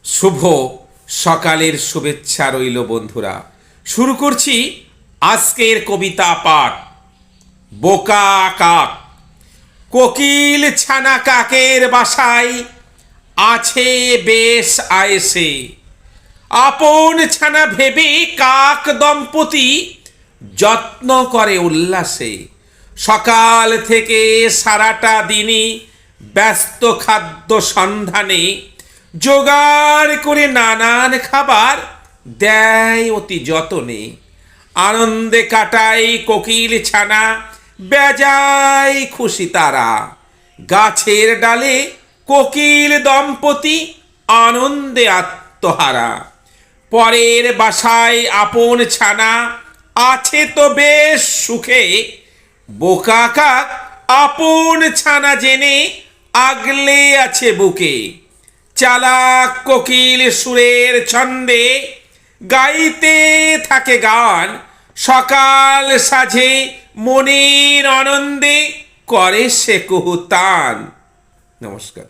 শুভ সকালের শুভেচ্ছা রইল বন্ধুরা। শুরু করছি আজকের কবিতা পাঠ। বোকা কাক। কোকিল ছানা কাকের বাসায় আছে বেশ আয়েসে। আপন ছানা ভেবে কাক দম্পতি যত্ন করে উল্লাসে। সকাল থেকে সারাটা দিনই ব্যস্ত খাদ্য সন্ধানে জোগাড় করে নানান খাবার দেয় অতি যতনে। আনন্দে কাটায় কোকিল ছানা, বেজায় খুশি তারা। গাছের ডালে কোকিল দম্পতি আনন্দে আত্মহারা। পরের বাসায় আপন ছানা আছে তো বেশ সুখে। বোকা কাক আপন ছানা জেনে আগলে আছে বুকে। চালাক কোকিল সুরের ছন্দে গাইতে থাকে গান। সকাল সাজে মনের আনন্দে করে সে কুহুতান। নমস্কার।